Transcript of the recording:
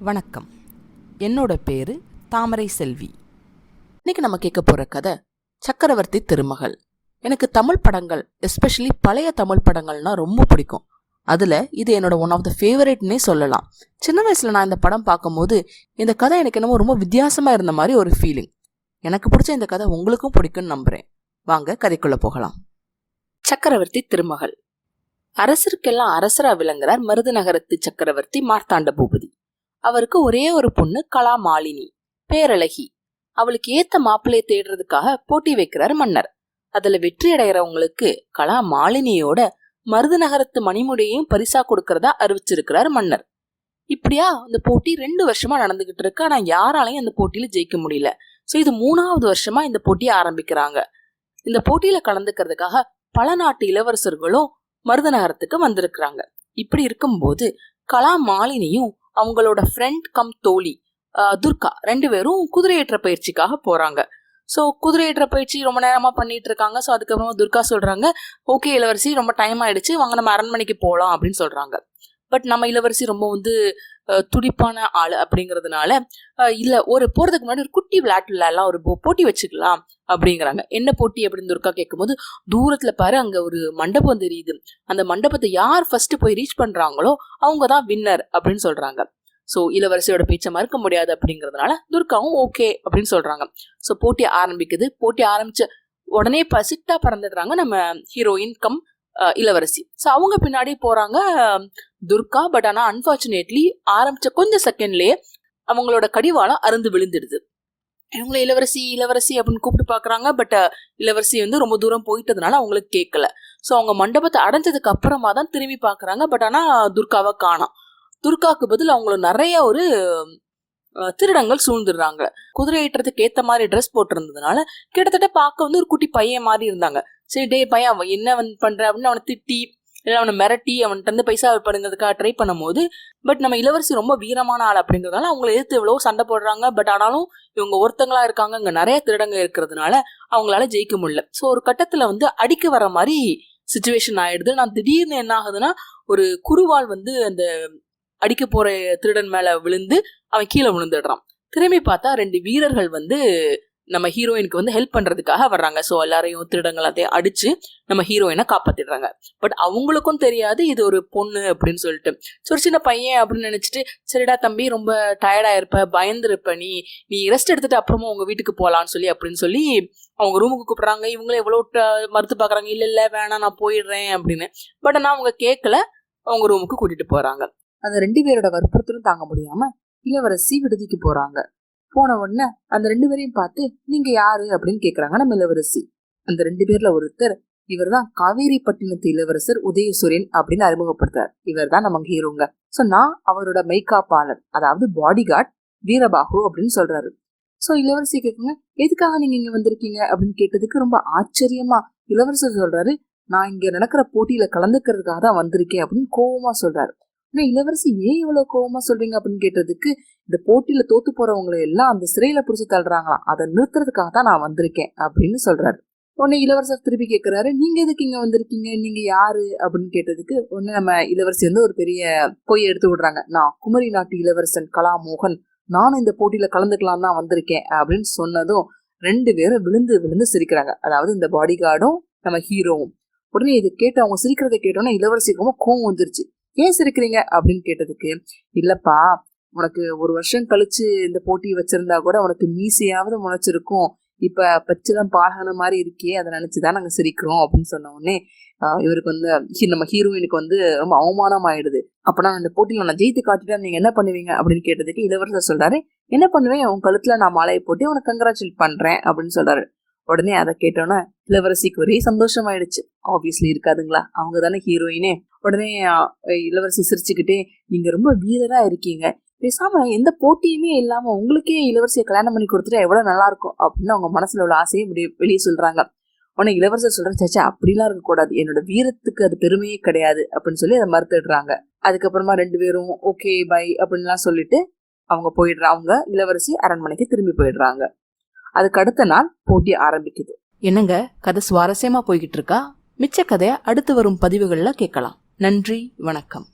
வணக்கம். என்னோட பேரு தாமரை செல்வி. இன்னைக்கு நம்ம கேட்க போற கதை சக்கரவர்த்தி திருமகள். எனக்கு தமிழ் படங்கள், எஸ்பெஷலி பழைய தமிழ் படங்கள்னா ரொம்ப பிடிக்கும். அதுல இது என்னோட ஒன் ஆஃப் த ஃபேவரட்னே சொல்லலாம். சின்ன வயசுல நான் இந்த படம் பார்க்கும்போது இந்த கதை எனக்கு என்னமோ ரொம்ப வித்தியாசமா இருந்த மாதிரி ஒரு ஃபீலிங். எனக்கு பிடிச்ச இந்த கதை உங்களுக்கும் பிடிக்கும்னு நம்புறேன். வாங்க கதைக்குள்ள போகலாம். சக்கரவர்த்தி திருமகள். அரசருக்கெல்லாம் அரசரா விளங்குறார் மருதநகரத்து சக்கரவர்த்தி மார்த்தாண்ட பூபதி. அவருக்கு ஒரே ஒரு பொண்ணு கலா மாலினி, பேரழகி. அவளுக்கு ஏத்த மாப்பிள்ளைய தேடுறதுக்காக போட்டி வைக்கிறார் மன்னர். அதுல வெற்றி அடைகிறவங்களுக்கு கலா மாலினியோட மருதநகரத்து மணிமுடியையும் பரிசா கொடுக்கறதா அறிவிச்சிருக்கிறார் மன்னர். இப்படியா அந்த போட்டி 2 வருஷமா நடந்துகிட்டு இருக்கு. ஆனா யாராலையும் அந்த போட்டியில ஜெயிக்க முடியல. சோ இது 3வது வருஷமா இந்த போட்டியை ஆரம்பிக்கிறாங்க. இந்த போட்டியில கலந்துக்கிறதுக்காக பல நாட்டு இளவரசர்களும் மருதநகரத்துக்கு வந்திருக்கிறாங்க. இப்படி இருக்கும்போது கலா மாலினியும் அவங்களோட ஃப்ரெண்ட் கம் தோழி துர்கா 2 பேரும் குதிரையேற்ற பயிற்சிக்காக போறாங்க. ஸோ குதிரையேற்ற பயிற்சி ரொம்ப நேரமா பண்ணிட்டு இருக்காங்க. ஸோ அதுக்கப்புறமா துர்கா சொல்றாங்க, ஓகே இளவரசி ரொம்ப டைம் ஆயிடுச்சு, வாங்க நம்ம அரண்மனைக்கு போகலாம் அப்படின்னு சொல்றாங்க. பட் நம்ம இளவரசி ரொம்ப துடிப்பான ஆளு அப்படிங்கிறதுனால இல்ல போறதுக்கு முன்னாடி ஒரு குட்டி விளையாட்டு விளையாடலாம், ஒரு போட்டி வச்சுக்கலாம் அப்படிங்கிறாங்க. என்ன போட்டி அப்படின்னு துர்கா கேட்கும்போது, தூரத்துல பாரு அங்க ஒரு மண்டபம் தெரியுது, அந்த மண்டபத்தை யார் ஃபர்ஸ்ட் போய் ரீச் பண்றாங்களோ அவங்கதான் வின்னர் அப்படின்னு சொல்றாங்க. சோ இளவரசியோட பேச்சை மறுக்க முடியாது அப்படிங்கறதுனால துர்காவும் ஓகே அப்படின்னு சொல்றாங்க. சோ போட்டி ஆரம்பிக்குது. போட்டி ஆரம்பிச்ச உடனே பசிட்டா பறந்துடுறாங்க நம்ம ஹீரோயின் கம் இளவரசி. ஸோ அவங்க பின்னாடி போறாங்க துர்கா. பட் ஆனா அன்பார்ச்சுனேட்லி ஆரம்பிச்ச கொஞ்சம் செகண்ட்லயே அவங்களோட கடிவாளம் அருந்து விழுந்துடுது. இவங்களை இளவரசி இளவரசி அப்படின்னு கூப்பிட்டு பாக்குறாங்க. பட் இளவரசி ரொம்ப தூரம் போயிட்டதுனால அவங்களுக்கு கேட்கல. ஸோ அவங்க மண்டபத்தை அடைஞ்சதுக்கு அப்புறமா தான் திரும்பி பாக்குறாங்க. பட் ஆனா துர்காவை காணோம். துர்காவுக்கு பதில் அவங்கள நிறைய திருடங்கள் சூழ்ந்துடுறாங்க. குதிரை ஏற்றத்துக்கு ஏத்த மாதிரி ட்ரெஸ் போட்டிருந்ததுனால கிட்டத்தட்ட பார்க்க ஒரு குட்டி பையன் மாதிரி இருந்தாங்க. சரி டே பையன் அவன் என்ன பண்ற அப்படின்னு அவனை திட்டி இல்லை அவனை மிரட்டி அவன்கிட்ட பைசா படுங்கிறதுக்காக ட்ரை பண்ணும் போது, பட் நம்ம இளவரசி ரொம்ப வீரமான ஆள் அப்படிங்கிறதுனால அவங்களை எதிர்த்து எவ்வளவோ சண்டை போடுறாங்க. பட் ஆனாலும் இவங்க ஒருத்தங்களா இருக்காங்க, இங்க நிறைய திருடங்க இருக்கிறதுனால அவங்களால ஜெயிக்க முடியல. ஸோ ஒரு கட்டத்துல அடிக்க வர மாதிரி சுச்சுவேஷன் ஆயிடுது. நான் திடீர்னு என்ன ஆகுதுன்னா, ஒரு குருவால் அந்த அடிக்க போற திருடன் மேல விழுந்து அவன் கீழே விழுந்துடுறான். திரும்பி பார்த்தா 2 வீரர்கள் நம்ம ஹீரோயினுக்கு ஹெல்ப் பண்றதுக்காக வர்றாங்க. ஸோ எல்லாரையும் திருடங்களாத்தையும் அடிச்சு நம்ம ஹீரோயினை காப்பாத்திடுறாங்க. பட் அவங்களுக்கும் தெரியாது இது ஒரு பொண்ணு அப்படின்னு சொல்லிட்டு. ஒரு சின்ன பையன் அப்படின்னு நினைச்சிட்டு, சரிடா தம்பி ரொம்ப டயர்டா இருப்ப, பயந்துருப்ப, நீ ரெஸ்ட் எடுத்துட்டு அப்புறமா உங்க வீட்டுக்கு போலான்னு அப்படின்னு சொல்லி அவங்க ரூமுக்கு கூப்பிடுறாங்க. இவங்களும் எவ்வளவு மறுத்து பாக்குறாங்க, இல்ல வேணாம் நான் போயிடுறேன் அப்படின்னு. பட் ஆனா அவங்க கேட்கல, அவங்க ரூமுக்கு கூட்டிட்டு போறாங்க. அந்த 2 பேரோட வற்புறுத்தலும் தாங்க முடியாம இளவரசி விடுதிக்கு போறாங்க. போன உடனே அந்த 2 பேரையும் பார்த்து, நீங்க யாரு அப்படின்னு கேக்குறாங்க நம்ம இளவரசி. அந்த 2 பேர்ல ஒருத்தர், இவர் தான் காவேரிப்பட்டினத்து இளவரசர் உதயசூரியன் அப்படின்னு அறிமுகப்படுத்துறார். இவர் தான் நம்ம ஹீரோங்க. சோ நான் அவரோட மெய்காப்பாளர், அதாவது பாடி கார்டு வீரபாகு அப்படின்னு சொல்றாரு. சோ இளவரசி கேக்குங்க, எதுக்காக நீங்க இங்க வந்திருக்கீங்க அப்படின்னு கேட்டதுக்கு ரொம்ப ஆச்சரியமா இளவரசர் சொல்றாரு, நான் இங்க நடக்கிற போட்டியில கலந்துக்கிறதுக்காக தான் வந்திருக்கேன் அப்படின்னு கோவமா சொல்றாரு. இளவரசி ஏன் இவ்வளவு கோவமா சொல்றீங்க அப்படின்னு கேட்டதுக்கு, இந்த போட்டியில தோத்து போறவங்களை எல்லாம் அந்த சிறையில புடிச்சு தள்ளுறாங்களாம், அதை நிறுத்துறதுக்காக தான் நான் வந்திருக்கேன் அப்படின்னு சொல்றாரு. உடனே இளவரசர் திருப்பி கேட்கிறாரு, நீங்க எதுக்கு இங்க வந்திருக்கீங்க, நீங்க யாரு அப்படின்னு கேட்டதுக்கு, உடனே நம்ம இளவரசி ஒரு பெரிய பொய் எடுத்து விடுறாங்க. நான் குமரி நாட்டு இளவரசன் கலாமோகன், நானும் இந்த போட்டியில கலந்துக்கலாம் தான் வந்திருக்கேன் அப்படின்னு சொன்னதும் 2 பேரும் விழுந்து விழுந்து சிரிக்கிறாங்க. அதாவது இந்த பாடி கார்டும் நம்ம ஹீரோவும். உடனே இது கேட்டு அவங்க சிரிக்கிறத கேட்டோன்னா இளவரசிக்கு ரொம்ப கோவம் வந்துருச்சு. ஏன் சிரிக்கிறீங்க அப்படின்னு கேட்டதுக்கு, இல்லப்பா உனக்கு 1 வருஷம் கழிச்சு இந்த போட்டி வச்சிருந்தா கூட உனக்கு மீசையாவது முளைச்சிருக்கும், இப்ப பச்சைதான் பாலகன மாதிரி இருக்கே, அதை நினைச்சுதான் நாங்க சிரிக்கிறோம் அப்படின்னு சொன்ன உடனே இவருக்கு நம்ம ஹீரோயினுக்கு ரொம்ப அவமானம் ஆயிடுது. அப்பனா இந்த போட்டியில நான் ஜெயித்து காட்டிட்டா நீங்க என்ன பண்ணுவீங்க அப்படின்னு கேட்டதுக்கு இளவரசர் சொல்றாரு, என்ன பண்ணுவேன், உன் கழுத்துல நான் மாலையை போட்டு உனக்கு கங்க்ராச்சுலேட் பண்றேன் அப்படின்னு சொல்றாரு. உடனே அதை கேட்டோன்னா இளவரசிக்கு ஒரே சந்தோஷமாயிடுச்சு. ஆப்வியஸ்லி இருக்காதுங்களா, அவங்க தானே ஹீரோயினே. உடனே இளவரசி சிரிச்சுக்கிட்டே, நீங்க ரொம்ப வீரரா இருக்கீங்க, பேசாம எந்த போட்டியுமே இல்லாம உங்களுக்கே இளவரசியை கல்யாணம் பண்ணி கொடுத்துட்டா எவ்வளவு நல்லா இருக்கும் அப்படின்னு அவங்க மனசுல உள்ள ஆசையை வெளியே சொல்றாங்க. உடனே இளவரசர் சொல்றேன், சேச்சா அப்படிலாம் இருக்கக்கூடாது, என்னோட வீரத்துக்கு அது பெருமையே கிடையாது அப்படின்னு சொல்லி அதை மறுத்துடுறாங்க. அதுக்கப்புறமா 2 பேரும் ஓகே பை அப்படின்லாம் சொல்லிட்டு அவங்க போயிடுறாங்க. இளவரசி அரண்மனைக்கு திரும்பி போயிடுறாங்க. அதுக்கு அடுத்த நாள் போட்டி ஆரம்பிக்குது. என்னங்க கதை சுவாரஸ்யமா போய்கிட்டு இருக்கா? மிச்ச கதையை அடுத்து வரும் பதிவுகள்ல கேட்கலாம். நன்றி, வணக்கம்.